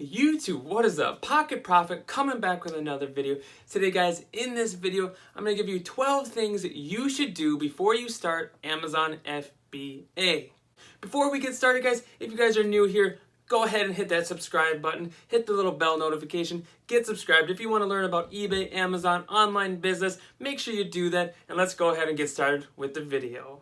YouTube, what is up? Pocket Profit coming back with another video. Today guys, in this video, I'm going to give you 12 things that you should do before you start Amazon FBA. Before we get started guys, if you guys are new here, go ahead and hit that subscribe button, hit the little bell notification, get subscribed. If you want to learn about eBay, Amazon, online business, make sure you do that, and let's go ahead and get started with the video.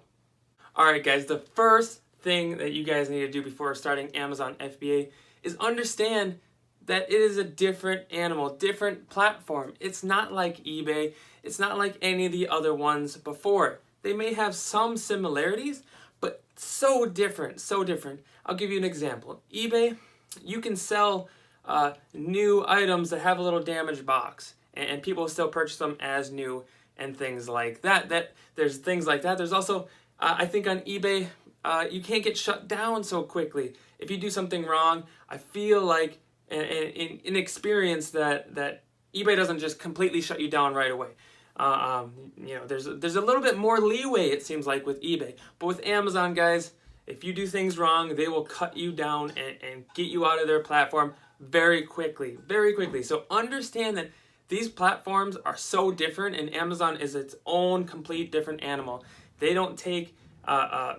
Alright guys, the first thing that you guys need to do before starting Amazon FBA is understand that it is a different animal, different platform. It's not like eBay. It's not like any of the other ones before. They may have some similarities, but so different, so different. I'll give you an example. eBay, you can sell new items that have a little damaged box, and people still purchase them as new and things like that. There's things like that. There's also, I think on eBay, you can't get shut down so quickly. If you do something wrong, I feel like in experience that eBay doesn't just completely shut you down right away. There's a little bit more leeway, it seems like, with eBay. But with Amazon, guys, if you do things wrong, they will cut you down and get you out of their platform very quickly, very quickly. So understand that these platforms are so different, and Amazon is its own complete different animal. They don't take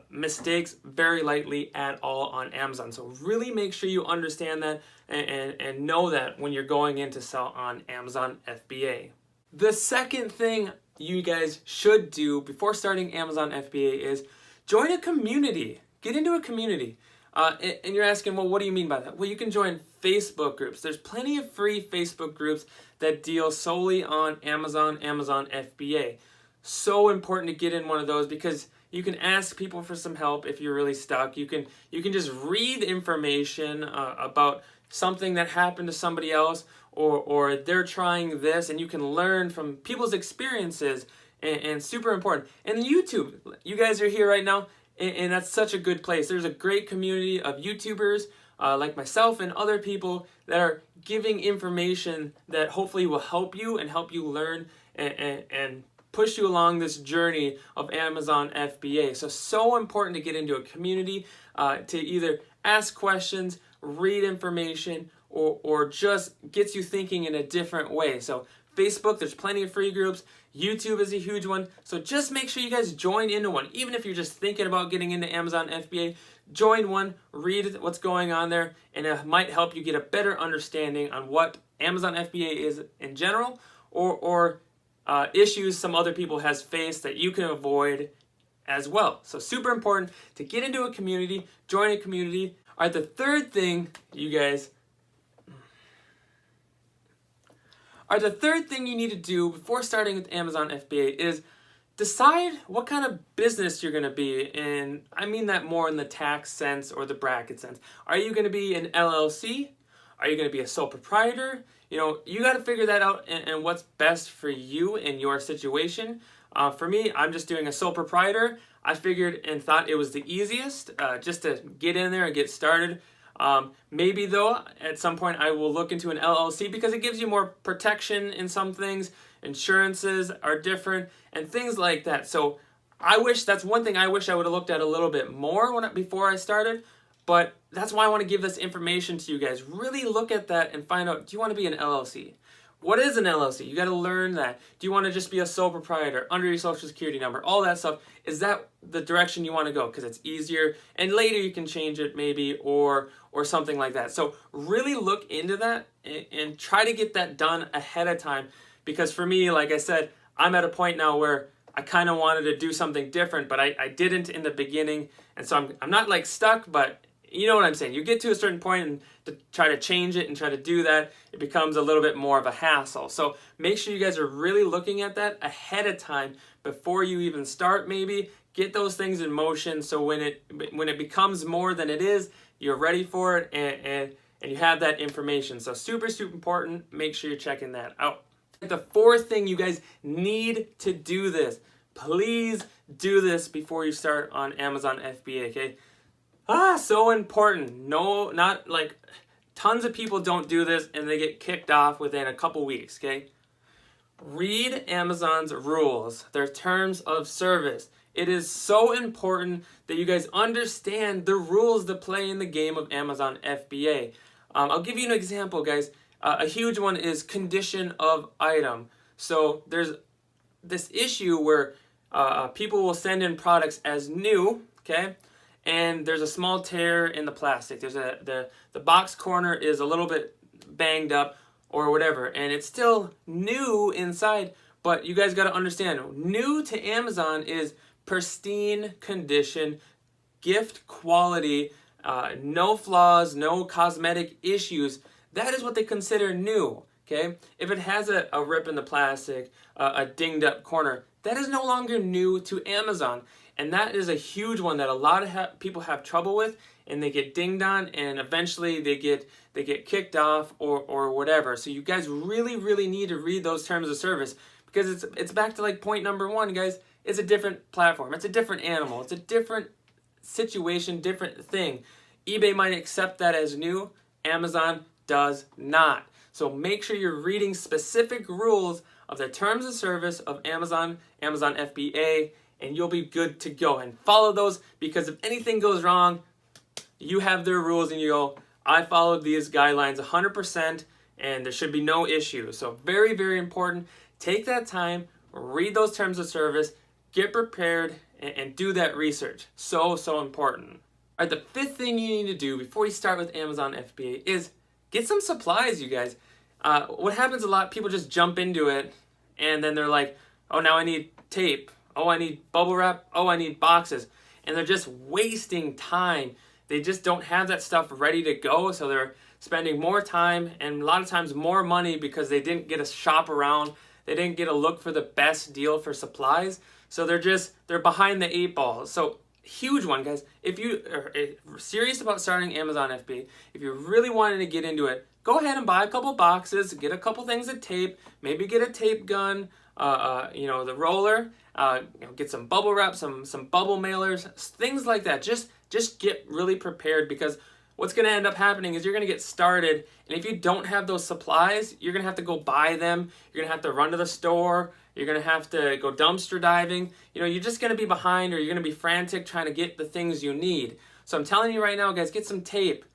mistakes very lightly at all on Amazon. So really make sure you understand that and know that when you're going in to sell on Amazon FBA. The second thing you guys should do before starting Amazon FBA is join a community. Get into a community. And you're asking, well, what do you mean by that? Well, you can join Facebook groups. There's plenty of free Facebook groups that deal solely on Amazon FBA. So important to get in one of those because you can ask people for some help if you're really stuck. You can just read information about something that happened to somebody else, or they're trying this, and you can learn from people's experiences, and super important. And YouTube, you guys are here right now, and that's such a good place. There's a great community of YouTubers like myself and other people that are giving information that hopefully will help you and help you learn and push you along this journey of Amazon FBA. So important to get into a community to either ask questions, read information, or just gets you thinking in a different way. So Facebook, there's plenty of free groups. YouTube is a huge one. So just make sure you guys join into one. Even if you're just thinking about getting into Amazon FBA, join one, read what's going on there, and it might help you get a better understanding on what Amazon FBA is in general, or issues some other people has faced that you can avoid as well. So super important to get into a community, join a community. All right, the third thing you need to do before starting with Amazon FBA is decide what kind of business you're going to be in. I mean that more in the tax sense or the bracket sense. Are you going to be an LLC? Are you going to be a sole proprietor? You got to figure that out and what's best for you in your situation. For me, I'm just doing a sole proprietor. I figured and thought it was the easiest just to get in there and get started. Maybe though, at some point I will look into an LLC because it gives you more protection in some things. Insurances are different and things like that. So that's one thing I wish I would have looked at a little bit more before I started. But that's why I want to give this information to you guys. Really look at that and find out, do you want to be an LLC? What is an LLC? You got to learn that. Do you want to just be a sole proprietor under your social security number? All that stuff. Is that the direction you want to go? Because it's easier. And later you can change it maybe or something like that. So really look into that and try to get that done ahead of time. Because for me, like I said, I'm at a point now where I kind of wanted to do something different, but I didn't in the beginning. And so I'm not like stuck, but you know what I'm saying. You get to a certain point and to try to change it and try to do that, it becomes a little bit more of a hassle. So make sure you guys are really looking at that ahead of time before you even start maybe. Get those things in motion so when it becomes more than it is, you're ready for it and you have that information. So super important. Make sure you're checking that out. The fourth thing, you guys need to do this. Please do this before you start on Amazon FBA, okay? So important. No, not like tons of people don't do this and they get kicked off within a couple weeks, okay? Read Amazon's rules, their terms of service. It is so important that you guys understand the rules that play in the game of Amazon FBA. I'll give you an example, guys. A huge one is condition of item. So there's this issue where people will send in products as new, okay, and there's a small tear in the plastic. There's the box corner is a little bit banged up or whatever, and it's still new inside. But you guys got to understand, new to Amazon is pristine condition, gift quality, no flaws, no cosmetic issues. That is what they consider new. Okay, if it has a rip in the plastic, a dinged up corner, that is no longer new to Amazon. And that is a huge one that a lot of people have trouble with, and they get dinged on, and eventually they get kicked off or whatever. So you guys really need to read those terms of service, because it's back to like point number one, guys. It's a different platform. It's a different animal. It's a different situation, different thing. eBay might accept that as new. Amazon does not. So make sure you're reading specific rules of the terms of service of Amazon FBA, and you'll be good to go. And follow those, because if anything goes wrong, you have their rules and you go, I followed these guidelines 100% and there should be no issue. So very important. Take that time, read those terms of service, get prepared, and do that research. So important. All right, the fifth thing you need to do before you start with Amazon FBA is get some supplies, you guys. What happens a lot, people just jump into it, and then they're like, oh, now I need tape. Oh, I need bubble wrap. Oh, I need boxes. And they're just wasting time. They just don't have that stuff ready to go, so they're spending more time and a lot of times more money because they didn't get a shop around. They didn't get a look for the best deal for supplies. So they're behind the eight ball. So huge one, guys. If you are serious about starting Amazon FBA, if you're really wanting to get into it, go ahead and buy a couple boxes, get a couple things of tape, maybe get a tape gun, the roller, get some bubble wrap, some bubble mailers, things like that. Just get really prepared, because what's going to end up happening is you're going to get started, and if you don't have those supplies, you're going to have to go buy them. You're going to have to run to the store. You're going to have to go dumpster diving. You're just going to be behind, or you're going to be frantic trying to get the things you need. So I'm telling you right now, guys, get some tape,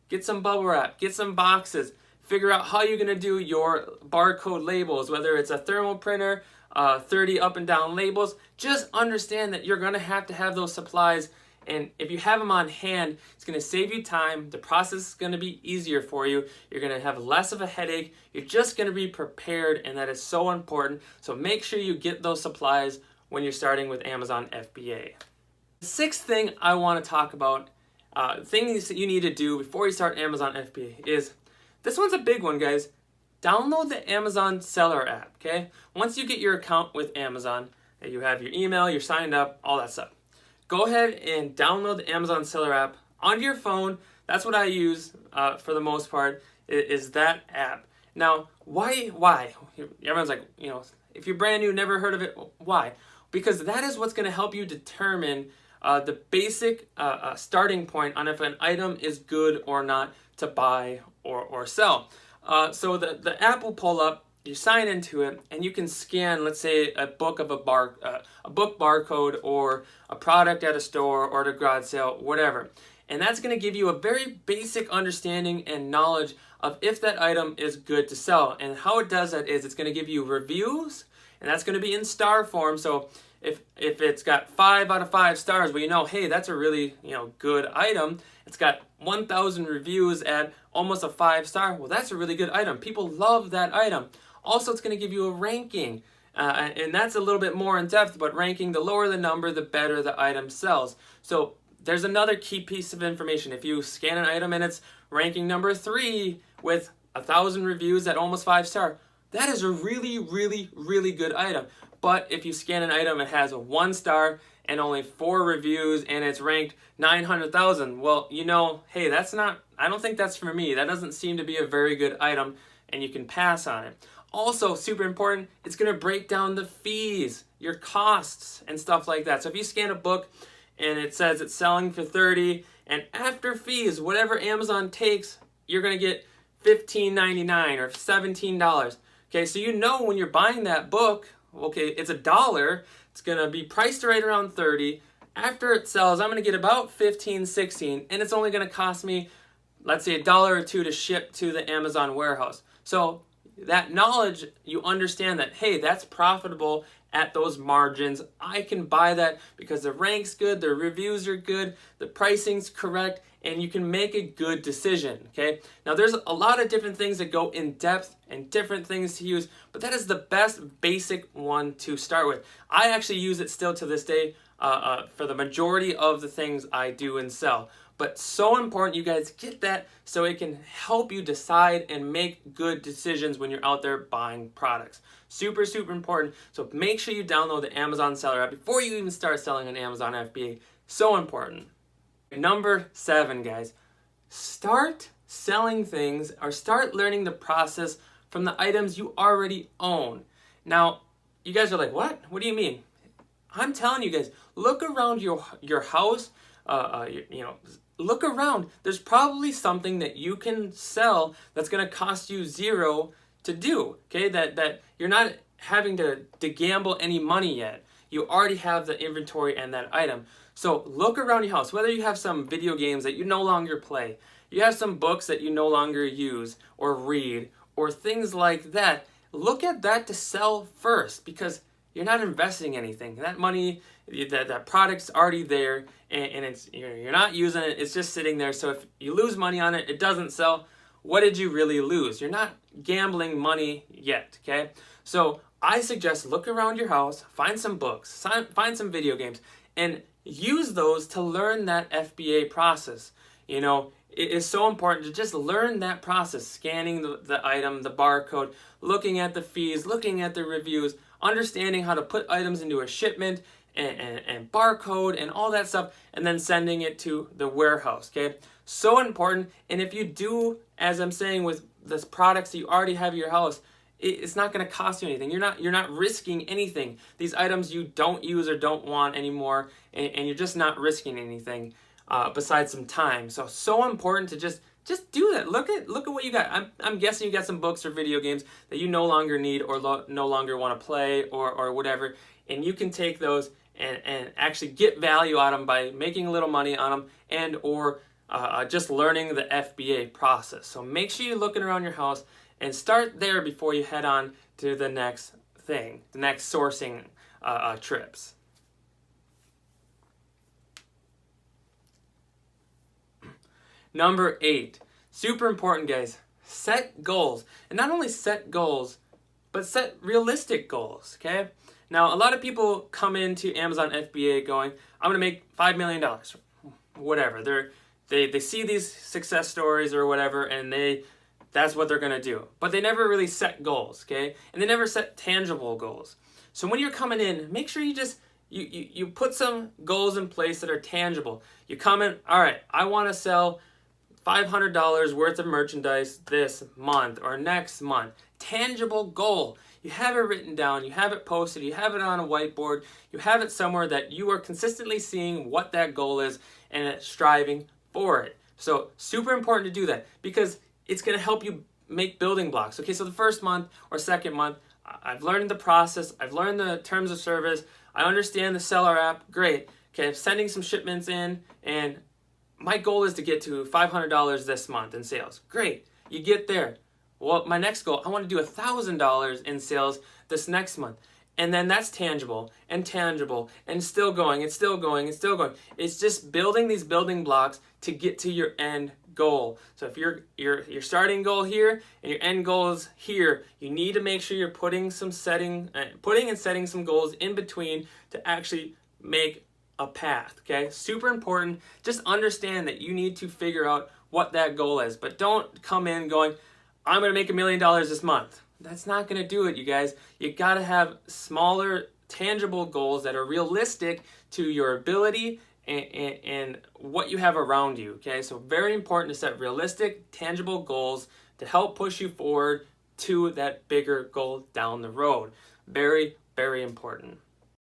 get some bubble wrap, get some boxes, figure out how you're going to do your barcode labels, whether it's a thermal printer, 30 up and down labels. Just understand that you're going to have those supplies, and if you have them on hand, it's going to save you time. The process is going to be easier for you. You're going to have less of a headache. You're just going to be prepared, and that is so important. So make sure you get those supplies when you're starting with Amazon FBA. The sixth thing I want to talk about, things that you need to do before you start Amazon FBA, is, this one's a big one, guys. Download the Amazon Seller app, okay? Once you get your account with Amazon, you have your email, you're signed up, all that stuff. Go ahead and download the Amazon Seller app onto your phone. That's what I use for the most part, is that app. Now, why? Everyone's like, if you're brand new, never heard of it, why? Because that is what's going to help you determine the basic starting point on if an item is good or not to buy or sell. So the app will pull up, you sign into it, and you can scan, let's say, a book barcode or a product at a store or at a garage sale, whatever. And that's going to give you a very basic understanding and knowledge of if that item is good to sell. And how it does that is it's going to give you reviews, and that's going to be in star form. So if it's got 5 out of 5 stars, well, hey, that's a really good item. It's got 1,000 reviews at almost a 5-star. Well, that's a really good item. People love that item. Also, it's going to give you a ranking, and that's a little bit more in depth, but ranking, the lower the number, the better the item sells. So there's another key piece of information. If you scan an item and it's ranking number 3 with 1,000 reviews at almost 5-star, that is a really good item. But if you scan an item and it has a 1 star and only 4 reviews and it's ranked 900,000, well, hey, I don't think that's for me. That doesn't seem to be a very good item, and you can pass on it. Also, super important, it's going to break down the fees, your costs, and stuff like that. So if you scan a book and it says it's selling for 30, and after fees, whatever Amazon takes, you're going to get $15.99 or $17. Okay, so when you're buying that book, okay, it's $1, it's going to be priced right around 30. After it sells, I'm going to get about 15, 16, and it's only going to cost me let's say $1 or $2 to ship to the Amazon warehouse. So that knowledge, you understand that, hey, that's profitable at those margins. I can buy that because the rank's good, the reviews are good, the pricing's correct, and you can make a good decision, okay? Now, there's a lot of different things that go in depth and different things to use, but that is the best basic one to start with. I actually use it still to this day for the majority of the things I do and sell. But so important you guys get that so it can help you decide and make good decisions when you're out there buying products. Super, super important. So make sure you download the Amazon Seller app before you even start selling on Amazon FBA. So important. Number 7, guys. Start selling things or start learning the process from the items you already own. Now, you guys are like, what? What do you mean? I'm telling you guys, look around your house, look around. There's probably something that you can sell that's going to cost you $0 to do, okay? That you're not having to gamble any money yet. You already have the inventory and that item. So look around your house, whether you have some video games that you no longer play, you have some books that you no longer use or read, or things like that. Look at that to sell first, because you're not investing anything. That money, that product's already there, and it's you're not using it. It's just sitting there. So if you lose money on it, it doesn't sell. What did you really lose? You're not gambling money yet, okay? So I suggest look around your house, find some books, find some video games, and use those to learn that FBA process. You know, it is so important to just learn that process, scanning the item, the barcode, looking at the fees, looking at the reviews, understanding how to put items into a shipment and barcode and all that stuff, and then sending it to the warehouse, okay? So important. And if you do, as I'm saying, with the products that you already have in your house, it's not going to cost you anything. You're not risking anything. These items you don't use or don't want anymore, and you're just not risking anything besides some time. So important to just do that. Look at what you got. I'm guessing you got some books or video games that you no longer need or no longer want to play or whatever, and you can take those and actually get value out of them by making a little money on them and or just learning the FBA process. So make sure you're looking around your house and start there before you head on to the next thing, the next sourcing trips. Number 8, super important, guys. Set goals. And not only set goals, but set realistic goals, okay? Now, a lot of people come into Amazon FBA going, I'm going to make $5 million, whatever. They see these success stories or whatever, and that's what they're going to do. But they never really set goals, okay? And they never set tangible goals. So when you're coming in, make sure you just, you put some goals in place that are tangible. You come in, all right, I want to sell $500 worth of merchandise this month or next month. Tangible goal. You have it written down, you have it posted, you have it on a whiteboard, you have it somewhere that you are consistently seeing what that goal is and striving for it. So super important to do that because it's going to help you make building blocks. Okay, so the first month or second month, I've learned the process, I've learned the terms of service, I understand the seller app, great. Okay, I'm sending some shipments in, and my goal is to get to $500 this month in sales. Great, you get there. Well, my next goal, I want to do $1,000 in sales this next month. And then that's tangible and still going, it's still going, it's still going. It's just building these building blocks to get to your end goal. So if your starting goal here and your end goal is here, you need to make sure you're putting and setting some goals in between to actually make a path, okay? Super important. Just understand that you need to figure out what that goal is, but don't come in going, I'm going to make $1 million this month. That's not going to do it, you guys. You got to have smaller, tangible goals that are realistic to your ability and what you have around you, okay? So very important to set realistic, tangible goals to help push you forward to that bigger goal down the road. Very, very important.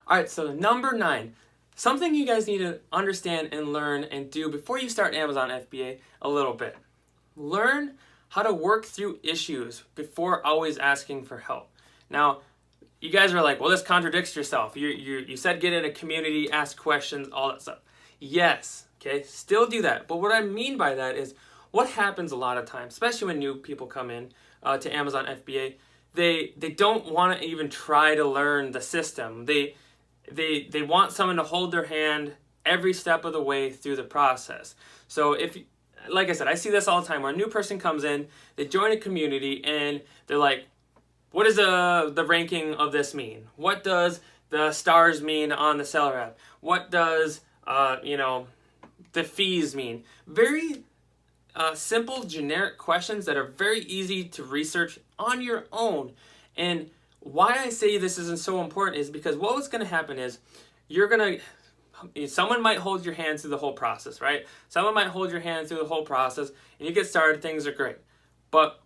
All right, so number 9, something you guys need to understand and learn and do before you start Amazon FBA a little bit. Learn how to work through issues before always asking for help. Now, you guys are like, well, this contradicts yourself. You said get in a community, ask questions, all that stuff. Yes, okay, still do that. But what I mean by that is what happens a lot of times, especially when new people come in to Amazon FBA, they don't want to even try to learn the system. They want someone to hold their hand every step of the way through the process. So if, like I said, I see this all the time where a new person comes in, they join a community, and they're like, what does the ranking of this mean? What does the stars mean on the seller app? What does the fees mean? Very simple, generic questions that are very easy to research on your own. And why I say this isn't so important is because what's going to happen is someone might hold your hand through the whole process, right? Someone might hold your hand through the whole process, and you get started, things are great. But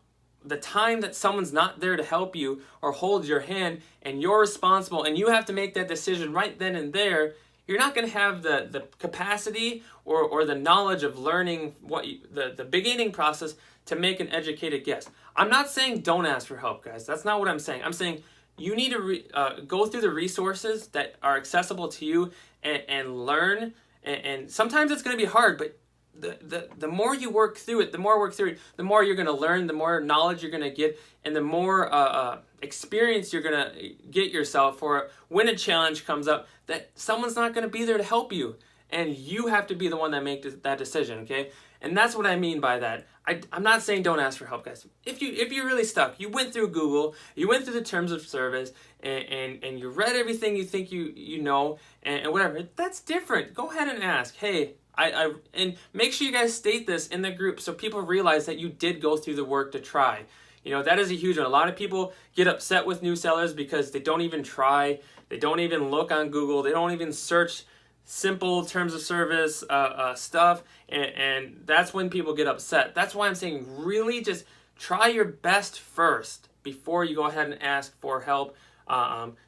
the time that someone's not there to help you or hold your hand, and you're responsible, and you have to make that decision right then and there, you're not going to have the capacity or the knowledge of learning the beginning process to make an educated guess. I'm not saying don't ask for help, guys. That's not what I'm saying. I'm saying you need to go through the resources that are accessible to you and learn. And sometimes it's going to be hard, but the more you work through it, the more you're going to learn, the more knowledge you're going to get, and the more experience you're going to get yourself for when a challenge comes up that someone's not going to be there to help you, and you have to be the one that makes that decision, okay? And that's what I mean by that. I'm not saying don't ask for help, guys. If you're really stuck, you went through Google, you went through the terms of service, and you read everything you think you know, and whatever, that's different. Go ahead and ask, hey, and make sure you guys state this in the group so people realize that you did go through the work to try. That is a huge one. A lot of people get upset with new sellers because they don't even try. They don't even look on Google. They don't even search simple terms of service stuff. And that's when people get upset. That's why I'm saying really just try your best first before you go ahead and ask for help.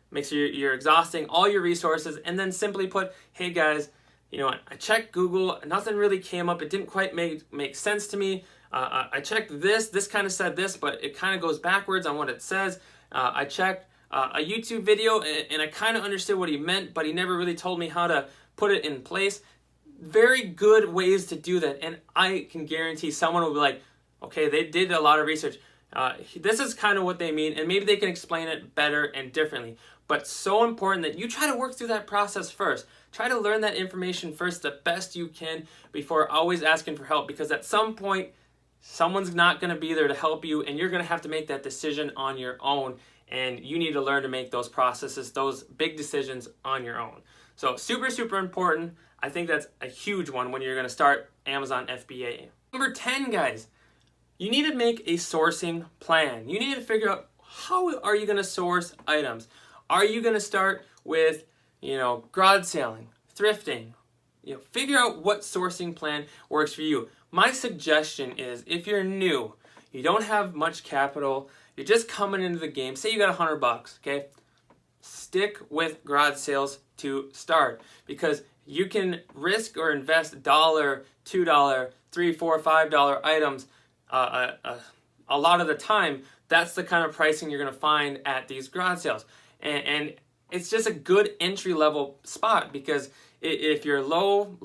Make sure you're exhausting all your resources, and then simply put, hey guys, I checked Google, nothing really came up. It didn't quite make sense to me. I checked this kind of said this, but it kind of goes backwards on what it says. I checked a YouTube video, and I kind of understood what he meant, but he never really told me how to put it in place. Very good ways to do that, and I can guarantee someone will be like, okay, they did a lot of research. This is kind of what they mean, and maybe they can explain it better and differently. But so important that you try to work through that process first. Try to learn that information first the best you can before always asking for help, because at some point, someone's not going to be there to help you, and you're going to have to make that decision on your own, and you need to learn to make those processes, those big decisions on your own. So super, super important. I think that's a huge one when you're going to start Amazon FBA. Number 10, guys, you need to make a sourcing plan. You need to figure out how are you going to source items. Are you going to start with, garage selling, thrifting? Figure out what sourcing plan works for you. My suggestion is, if you're new, you don't have much capital, you're just coming into the game, say you got $100, okay? Stick with garage sales to start, because you can risk or invest $1, $2, $3, $4, $5 items a lot of the time. That's the kind of pricing you're going to find at these garage sales. And it's just a good entry-level spot, because if you're low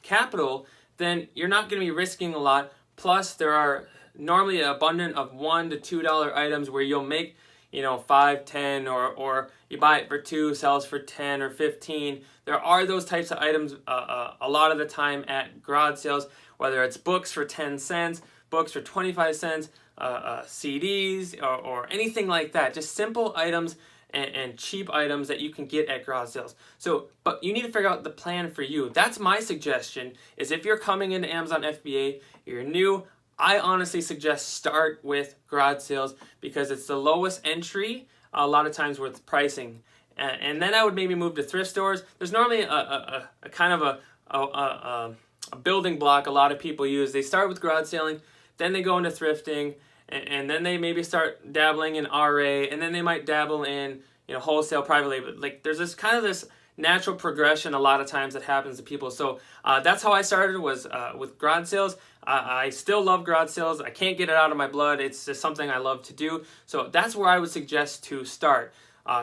capital, then you're not going to be risking a lot. Plus, there are normally an abundance of $1 to $2 items where you'll make, 5, 10, or you buy it for 2, sells for 10 or 15. There are those types of items a lot of the time at garage sales, whether it's books for 10 cents, books for 25 cents, CDs, or anything like that. Just simple items and cheap items that you can get at garage sales. So, but you need to figure out the plan for you. That's my suggestion, is if you're coming into Amazon FBA, you're new, I honestly suggest start with garage sales, because it's the lowest entry a lot of times with pricing. And then I would maybe move to thrift stores. There's normally a kind of a building block a lot of people use. They start with garage selling, then they go into thrifting, and then they maybe start dabbling in RA, and then they might dabble in wholesale, private label. Like, there's this natural progression a lot of times that happens to people. So that's how I started, was with garage sales. I still love garage sales. I can't get it out of my blood. It's just something I love to do. So that's where I would suggest to start.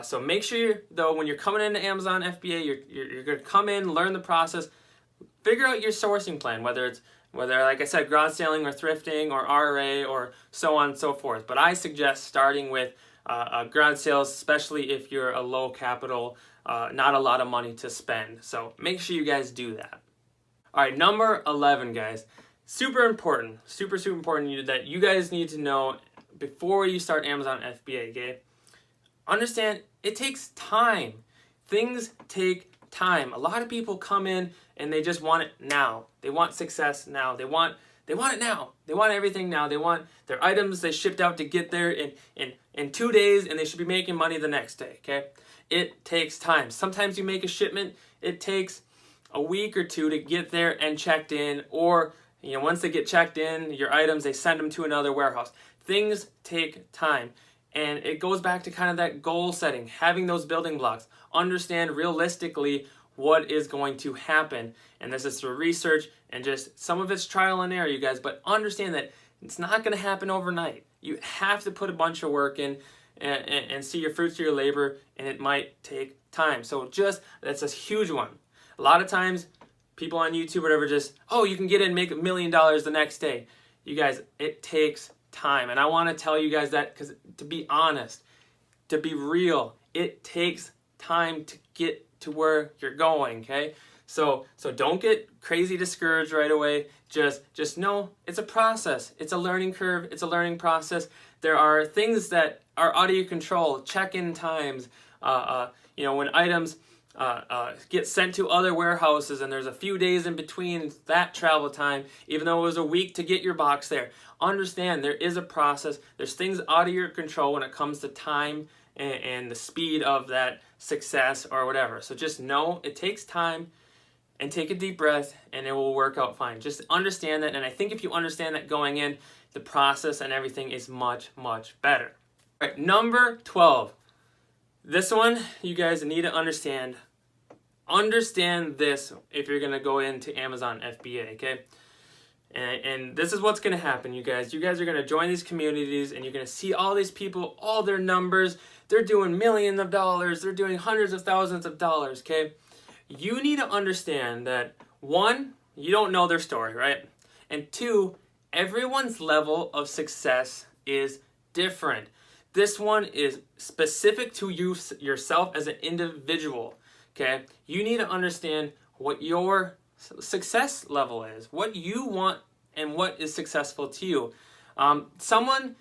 So make sure, though, when you're coming into Amazon FBA, you're going to come in, learn the process, figure out your sourcing plan, whether it's whether, like I said, garage selling or thrifting or RA or so on and so forth. But I suggest starting with garage sales, especially if you're a low capital, not a lot of money to spend. So make sure you guys do that. All right, number 11, guys. Super important, super important that you guys need to know before you start Amazon FBA, okay? Understand, it takes time. Things take time. A lot of people come in and they just want it now. They want success now. They want it now. They want everything now. They want their items they shipped out to get there in 2 days, and they should be making money the next day, okay? It takes time. Sometimes you make a shipment, it takes a week or two to get there and checked in, or once they get checked in, your items, they send them to another warehouse. Things take time. And it goes back to kind of that goal setting, having those building blocks. Understand realistically what is going to happen. And this is through research and just some of it's trial and error, you guys. But understand that it's not going to happen overnight. You have to put a bunch of work in and see your fruits of your labor, and it might take time. So that's a huge one. A lot of times, people on YouTube or whatever you can get in and make $1 million the next day. You guys, it takes time. And I want to tell you guys that because, to be honest, to be real, it takes time to get to where you're going, okay? So don't get crazy discouraged right away. Just know it's a process. It's a learning curve. It's a learning process. There are things that are out of your control. Check-in times, when items get sent to other warehouses and there's a few days in between that travel time, even though it was a week to get your box there. Understand there is a process. There's things out of your control when it comes to time and the speed of that success or whatever. So just know it takes time, and take a deep breath, and it will work out fine. Just understand that, and I think if you understand that going in, the process and everything is much, much better. All right, number 12. This one, you guys need to understand. Understand this if you're going to go into Amazon FBA, okay? And this is what's going to happen, you guys. You guys are going to join these communities, and you're going to see all these people, all their numbers. They're doing millions of dollars. They're doing hundreds of thousands of dollars, okay? You need to understand that, one, you don't know their story, right? And two, everyone's level of success is different. This one is specific to you yourself as an individual, okay? You need to understand what your success level is, what you want and what is successful to you. Someone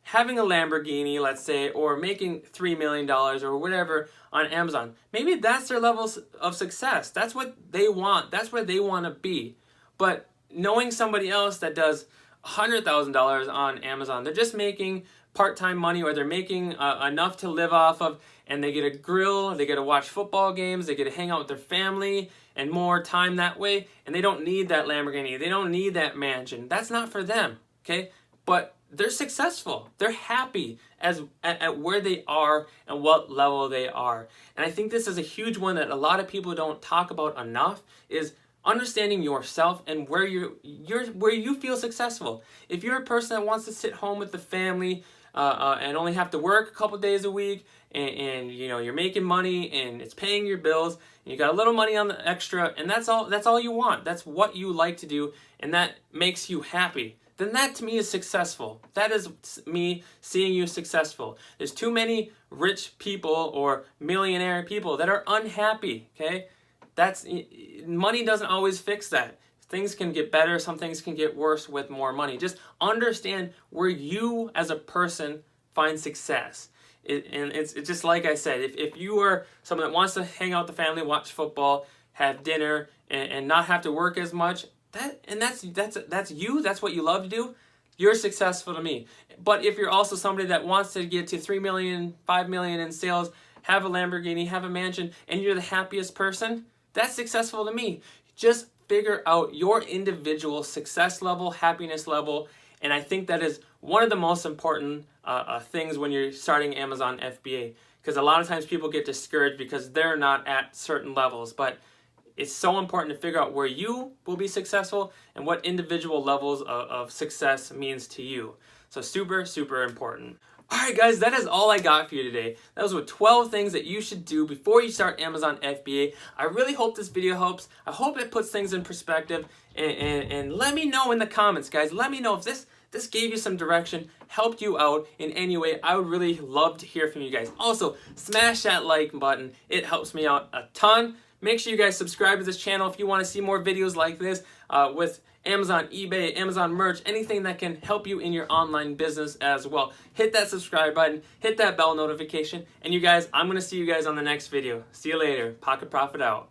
having a Lamborghini, let's say, or making $3 million or whatever on Amazon, maybe that's their level of success. That's what they want. That's where they want to be. But knowing somebody else that does $100,000 on Amazon, they're just making part-time money, or they're making enough to live off of, and they get a grill, they get to watch football games, they get to hang out with their family and more time that way, and they don't need that Lamborghini, they don't need that mansion. That's not for them, okay? But they're successful. They're happy at where they are and what level they are. And I think this is a huge one that a lot of people don't talk about enough, is understanding yourself and where you feel successful. If you're a person that wants to sit home with the family and only have to work a couple days a week, and you're making money and it's paying your bills, and you got a little money on the extra, and that's all you want. That's what you like to do, and that makes you happy. Then that to me is successful. That is me seeing you successful. There's too many rich people or millionaire people that are unhappy, okay? Money doesn't always fix that. Things can get better, some things can get worse with more money. Just understand where you as a person find success. And it's just like I said, if you are someone that wants to hang out with the family, watch football, have dinner, and not have to work as much, that's you, that's what you love to do, you're successful to me. But if you're also somebody that wants to get to 3 million, 5 million in sales, have a Lamborghini, have a mansion, and you're the happiest person, that's successful to me. Just figure out your individual success level, happiness level, and I think that is one of the most important things when you're starting Amazon FBA, because a lot of times people get discouraged because they're not at certain levels, but it's so important to figure out where you will be successful and what individual levels of success means to you. So super, super important. Alright guys, that is all I got for you today. That was with 12 things that you should do before you start Amazon FBA. I really hope this video helps. I hope it puts things in perspective. And let me know in the comments, guys. Let me know if this gave you some direction, helped you out in any way. I would really love to hear from you guys. Also, smash that like button. It helps me out a ton. Make sure you guys subscribe to this channel if you want to see more videos like this with Amazon, eBay, Amazon merch, anything that can help you in your online business as well. Hit that subscribe button, hit that bell notification, and you guys, I'm going to see you guys on the next video. See you later. Pocket Profit out.